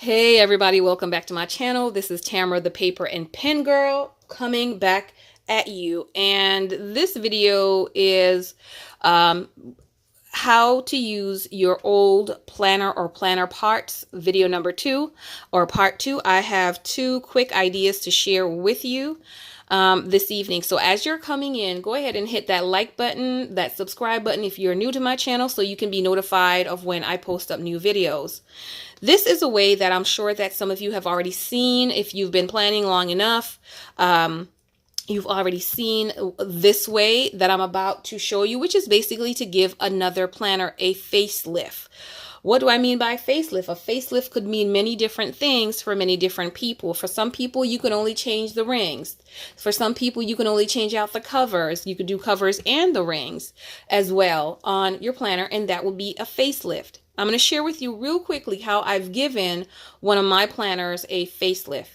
Hey everybody, welcome back to my channel. This is Tamara, the paper and pen girl, coming back at you. And this video is how to use your old planner or planner parts, video number 2 or part 2. I have 2 quick ideas to share with you this evening. So as you're coming in, go ahead and hit that like button, that subscribe button if you're new to my channel, so you can be notified of when I post up new videos. This is a way that I'm sure that some of you have already seen. If you've been planning long enough, you've already seen this way that I'm about to show you, which is basically to give another planner a facelift. What do I mean by facelift? A facelift could mean many different things for many different people. For some people, you can only change the rings. For some people, you can only change out the covers. You could do covers and the rings as well on your planner, and that would be a facelift. I'm going to share with you real quickly how I've given one of my planners a facelift.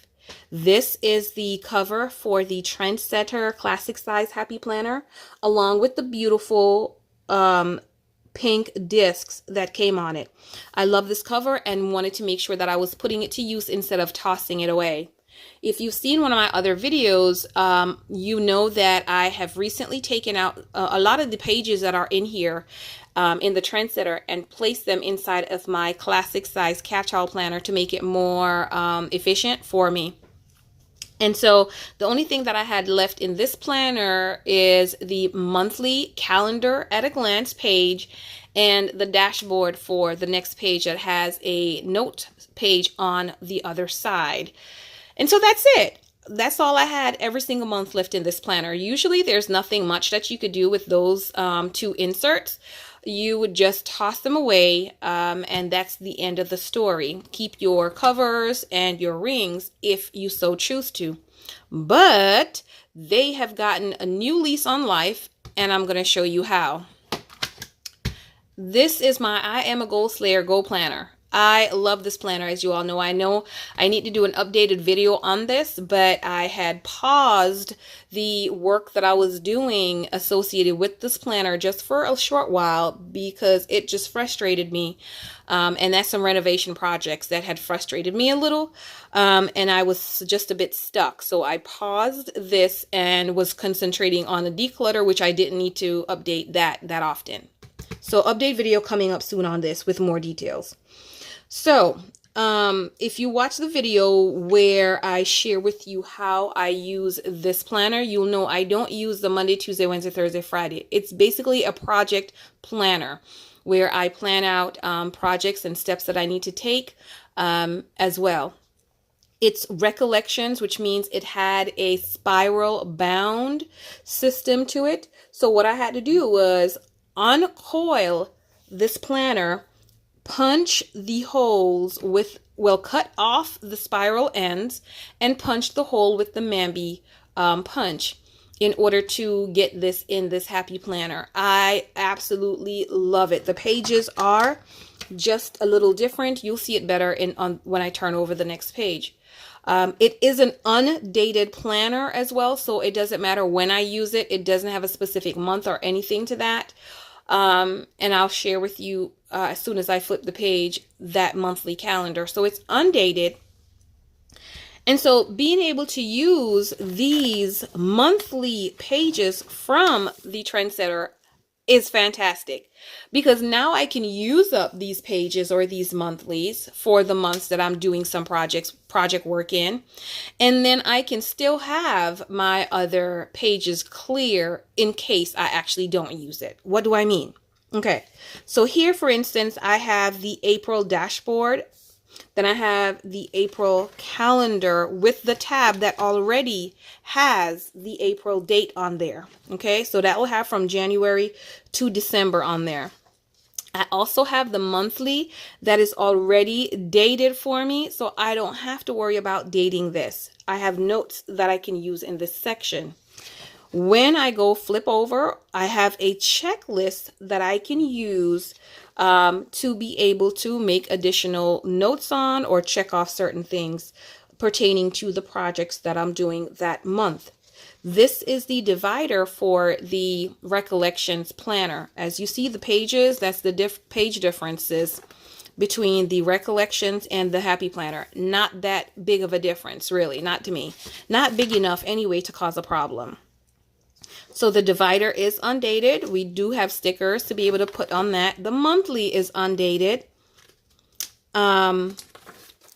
This is the cover for the Trendsetter Classic Size Happy Planner, along with the beautiful pink discs that came on it. I love this cover and wanted to make sure that I was putting it to use instead of tossing it away. If you've seen one of my other videos, you know that I have recently taken out a lot of the pages that are in here in the Trendsetter and placed them inside of my classic size catch-all planner to make it more efficient for me. And so the only thing that I had left in this planner is the monthly calendar at a glance page and the dashboard for the next page that has a note page on the other side. And so that's it. That's all I had every single month left in this planner. Usually there's nothing much that you could do with those 2 inserts. You would just toss them away, and that's the end of the story. Keep your covers and your rings if you so choose to. But they have gotten a new lease on life, and I'm going to show you how. This is my I Am a Goal Slayer Goal Planner. I love this planner, as you all know. I need to do an updated video on this, but I had paused the work that I was doing associated with this planner just for a short while because it just frustrated me. And that's some renovation projects that had frustrated me a little. And I was just a bit stuck. So I paused this and was concentrating on the declutter, which I didn't need to update that often. So update video coming up soon on this with more details. So, if you watch the video where I share with you how I use this planner, you'll know I don't use the Monday, Tuesday, Wednesday, Thursday, Friday. It's basically a project planner where I plan out projects and steps that I need to take as well. It's recollections, which means it had a spiral bound system to it. So what I had to do was uncoil this planner, punch the holes with, cut off the spiral ends and punch the hole with the Mambi punch in order to get this in this happy planner. I absolutely love it. The pages are just a little different. You'll see it better when I turn over the next page. It is an undated planner as well, so it doesn't matter when I use it. It doesn't have a specific month or anything to that. And I'll share with you as soon as I flip the page that monthly calendar. So it's undated. And so being able to use these monthly pages from the Trendsetter is fantastic, because now I can use up these pages or these monthlies for the months that I'm doing some project work in, and then I can still have my other pages clear in case I actually don't use it. What do I mean? Okay, so here, for instance, I have the April dashboard. Then I have the April calendar with the tab that already has the April date on there. Okay, so that will have from January to December on there. I also have the monthly that is already dated for me, so I don't have to worry about dating this. I have notes that I can use in this section. When I go flip over, I have a checklist that I can use to be able to make additional notes on or check off certain things pertaining to the projects that I'm doing that month. This is the divider for the recollections planner. As you see the pages, that's the page differences between the recollections and the happy planner. Not that big of a difference, really, not to me. Not big enough anyway to cause a problem. So the divider is undated. We do have stickers to be able to put on that. The monthly is undated.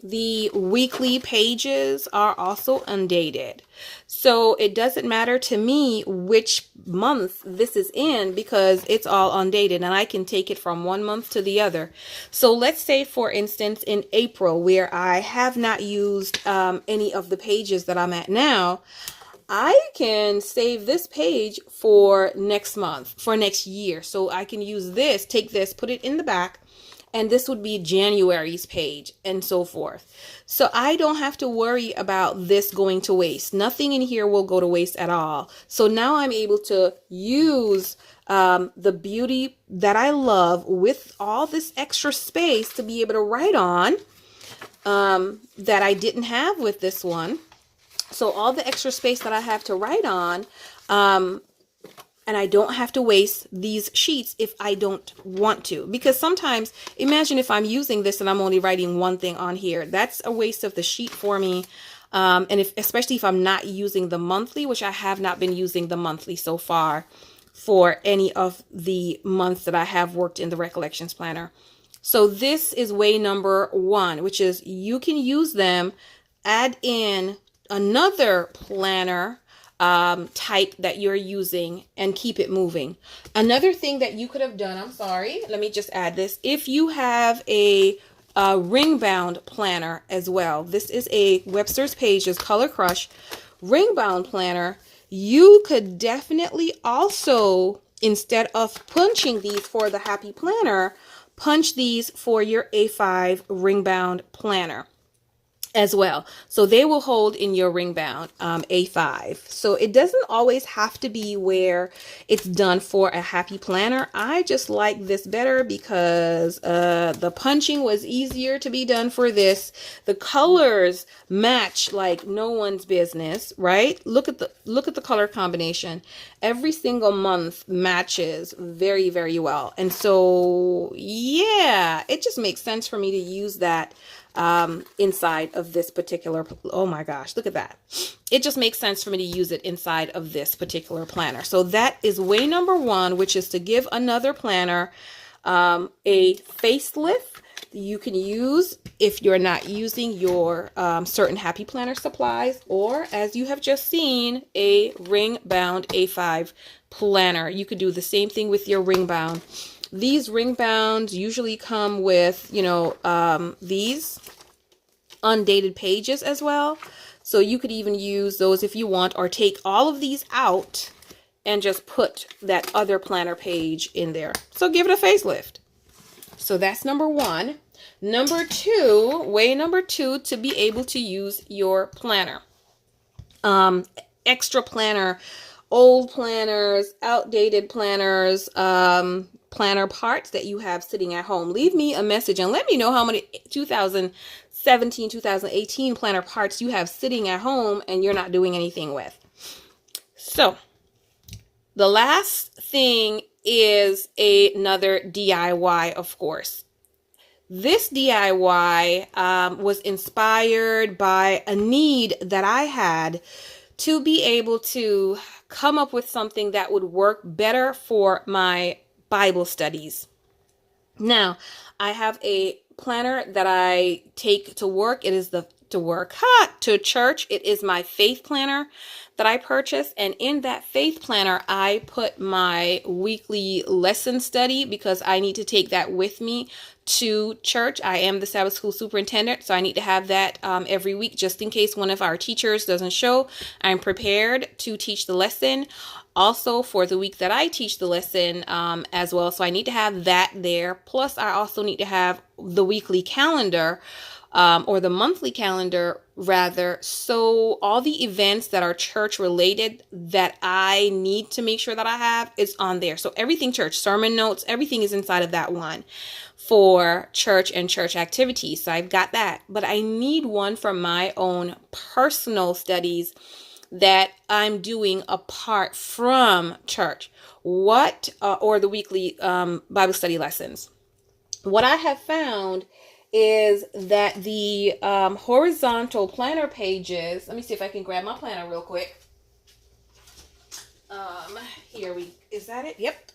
The weekly pages are also undated. So it doesn't matter to me which month this is in because it's all undated and I can take it from one month to the other. So let's say, for instance, in April, where I have not used any of the pages that I'm at now, I can save this page for next month, for next year. So I can use this, take this, put it in the back, and this would be January's page and so forth. So I don't have to worry about this going to waste. Nothing in here will go to waste at all. So now I'm able to use the beauty that I love with all this extra space to be able to write on that I didn't have with this one. So all the extra space that I have to write on, and I don't have to waste these sheets if I don't want to. Because sometimes, imagine if I'm using this and I'm only writing one thing on here. That's a waste of the sheet for me. And especially if I'm not using the monthly, which I have not been using the monthly so far for any of the months that I have worked in the Recollections Planner. So this is way number 1, which is you can use them, add in another planner type that you're using and keep it moving. Another thing that you could have done, I'm sorry, let me just add this. If you have a ring bound planner as well, this is a Webster's Pages Color Crush ring bound planner, you could definitely also, instead of punching these for the happy planner, punch these for your A5 ring bound planner as well. So they will hold in your ring bound A5. So it doesn't always have to be where it's done for a happy planner. I just like this better because the punching was easier to be done for this. The colors match like no one's business, right? Look at the color combination. Every single month matches very, very well. And so yeah, it just makes sense for me to use that inside of this particular, oh my gosh, look at that. It just makes sense for me to use it inside of this particular planner. So that is way number 1, which is to give another planner a facelift. You can use if you're not using your certain happy planner supplies, or as you have just seen, a ring bound A5 planner. You could do the same thing with your ring bound. These ring bounds usually come with, you know, these undated pages as well. So you could even use those if you want, or take all of these out and just put that other planner page in there. So give it a facelift. So that's number 1. Number 2, way number 2 to be able to use your planner. Extra planner, old planners, outdated planners, planner parts that you have sitting at home. Leave me a message and let me know how many 2017, 2018 planner parts you have sitting at home and you're not doing anything with. So the last thing is another DIY, of course. This DIY was inspired by a need that I had to be able to come up with something that would work better for my Bible studies. Now, I have a planner that I take to work. It is to church. It is my faith planner that I purchased. And in that faith planner, I put my weekly lesson study because I need to take that with me to church. I am the Sabbath school superintendent, so I need to have that every week just in case one of our teachers doesn't show. I'm prepared to teach the lesson. Also for the week that I teach the lesson as well. So I need to have that there. Plus, I also need to have the weekly calendar or the monthly calendar rather. So all the events that are church related that I need to make sure that I have is on there. So everything church, sermon notes, everything is inside of that one for church and church activities. So I've got that, but I need one for my own personal studies that I'm doing apart from church. Or the weekly Bible study lessons. What I have found is that the horizontal planner pages, let me see if I can grab my planner real quick. Is that it? Yep.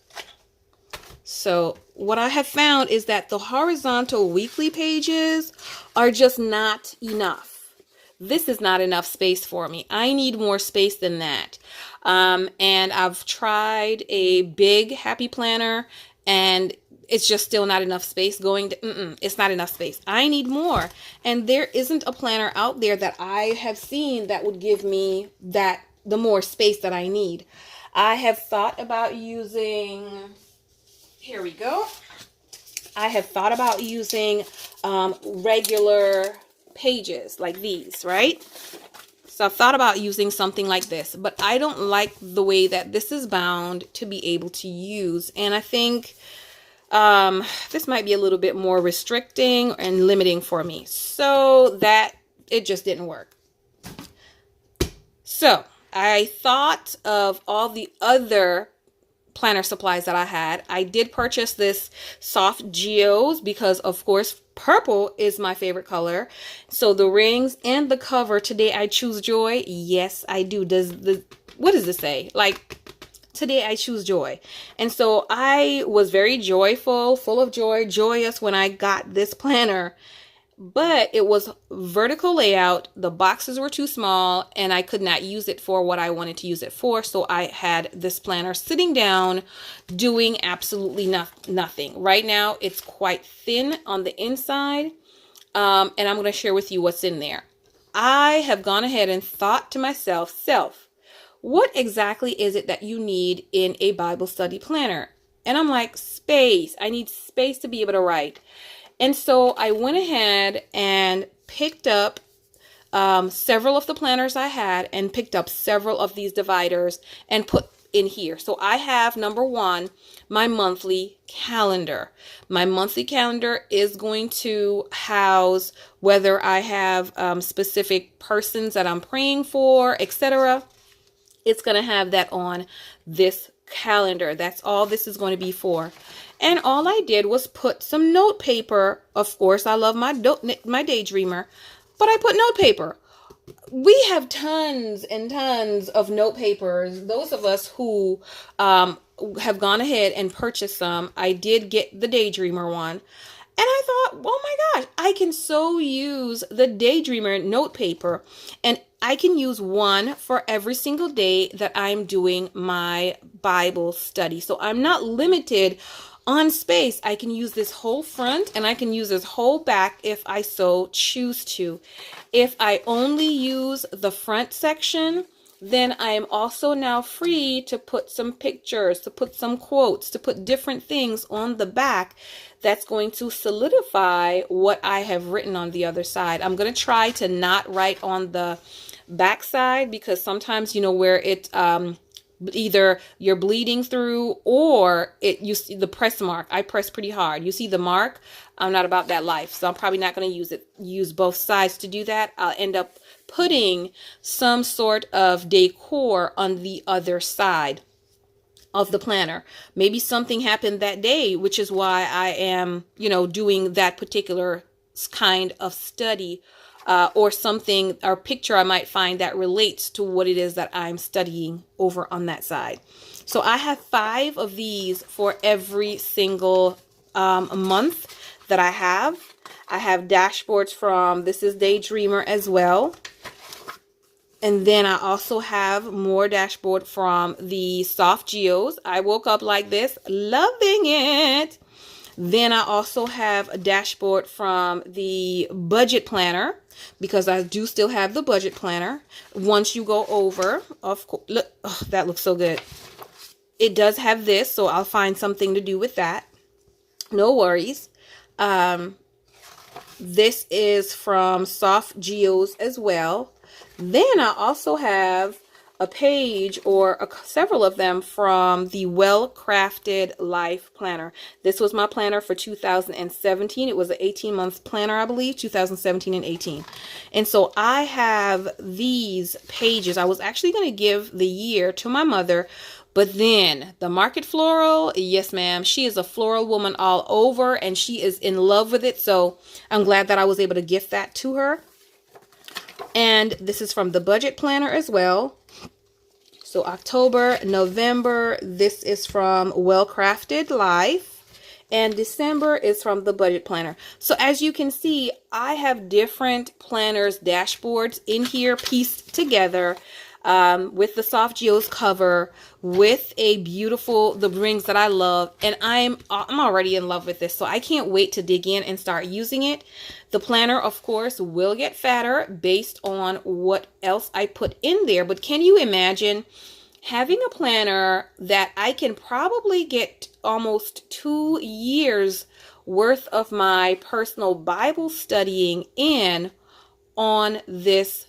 So what I have found is that the horizontal weekly pages are just not enough. This is not enough space for me. I need more space than that. And I've tried a big happy planner, and it's just still not enough space going to, it's not enough space. I need more. And there isn't a planner out there that I have seen that would give me the more space that I need. I have thought about using, here we go. I have thought about using regular pages like these, right? So I've thought about using something like this, but I don't like the way that this is bound to be able to use. And I think this might be a little bit more restricting and limiting for me. So that it just didn't work. So I thought of all the other planner supplies that I had. I did purchase this soft geos because, of course, purple is my favorite color. So the rings and the cover, today I choose joy. Yes, I do. What does this say? Like, today I choose joy. And so I was very joyful, full of joy, joyous when I got this planner. But it was vertical layout. The boxes were too small and I could not use it for what I wanted to use it for. So I had this planner sitting down doing absolutely nothing. Right now it's quite thin on the inside. And I'm going to share with you what's in there. I have gone ahead and thought to myself, what exactly is it that you need in a Bible study planner? And I'm like, space. I need space to be able to write. And so I went ahead and picked up several of the planners I had and picked up several of these dividers and put in here. So I have, number one, my monthly calendar. My monthly calendar is going to house whether I have specific persons that I'm praying for, etc. It's going to have that on this calendar. That's all this is going to be for. And all I did was put some note paper. Of course, I love my daydreamer, but I put note paper. We have tons and tons of note papers. Those of us who have gone ahead and purchased some, I did get the daydreamer one. And I thought, oh my gosh, I can so use the daydreamer note paper, and I can use one for every single day that I'm doing my Bible study. So I'm not limited on space. I can use this whole front and I can use this whole back if I so choose to. If I only use the front section, then I am also now free to put some pictures, to put some quotes, to put different things on the back that's going to solidify what I have written on the other side. I'm going to try to not write on the back side because sometimes, where it either you're bleeding through or you see the press mark. I press pretty hard. You see the mark. I'm not about that life, so I'm probably not going to use both sides to do that. I'll end up putting some sort of decor on the other side of the planner. Maybe something happened that day, which is why I am, doing that particular kind of study, or something or picture I might find that relates to what it is that I'm studying over on that side. So I have 5 of these for every single month that I have. I have dashboards from, this is Daydreamer as well. And then I also have more dashboard from the Soft Geos. I woke up like this, loving it. Then I also have a dashboard from the budget planner because I do still have the budget planner. Once you go over, of course, look, oh, that looks so good. It does have this, so I'll find something to do with that. No worries. This is from Soft Geos as well. Then I also have a page or several of them from the Well Crafted Life Planner. This was my planner for 2017. It was an 18-month planner, I believe, 2017 and 18. And so I have these pages. I was actually going to give the year to my mother, But then the Market Floral, yes, ma'am, she is a floral woman all over, and she is in love with it. So I'm glad that I was able to gift that to her. And this is from the budget planner as well. So October, November, this is from Well Crafted Life. And December is from the budget planner. So as you can see, I have different planners, dashboards in here pieced together with the soft geos cover, with a beautiful, the rings that I love. And I'm already in love with this. So I can't wait to dig in and start using it. The planner, of course, will get fatter based on what else I put in there. But can you imagine having a planner that I can probably get almost 2 years worth of my personal Bible studying in on this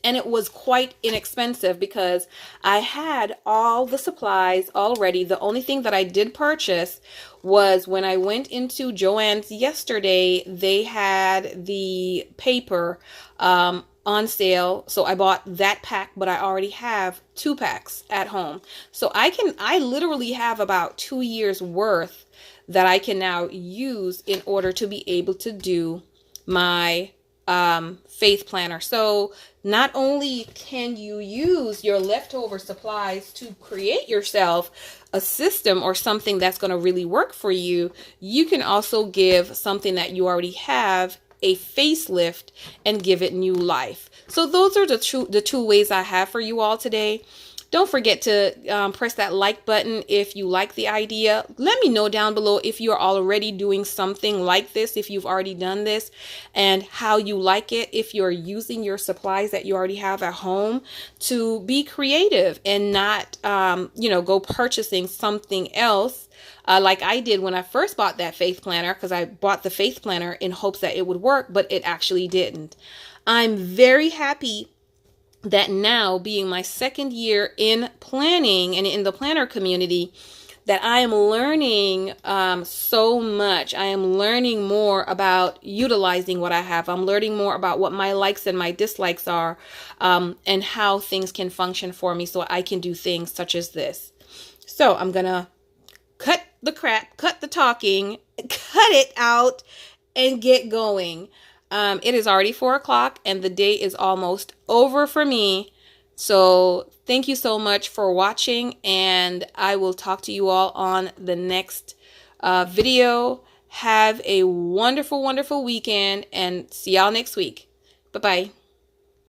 and it was quite inexpensive because I had all the supplies already. The only thing that I did purchase was when I went into Joann's yesterday, they had the paper on sale. So I bought that pack, but I already have 2 packs at home. So I literally have about 2 years worth that I can now use in order to be able to do my faith planner. So not only can you use your leftover supplies to create yourself a system or something that's going to really work for you, you can also give something that you already have a facelift and give it new life. So those are the two ways I have for you all today. Don't forget to press that like button if you like the idea. Let me know down below if you're already doing something like this, if you've already done this, and how you like it, if you're using your supplies that you already have at home to be creative and not, go purchasing something else like I did when I first bought that faith planner, because I bought the faith planner in hopes that it would work, but it actually didn't. I'm very happy that now, being my 2nd year in planning and in the planner community, that I am learning so much. I am learning more about utilizing what I have. I'm learning more about what my likes and my dislikes are, and how things can function for me so I can do things such as this. So I'm going to cut the crap, cut the talking, cut it out, and get going. It is already 4 o'clock and the day is almost over for me. So thank you so much for watching, and I will talk to you all on the next video. Have a wonderful, wonderful weekend, and see y'all next week. Bye-bye.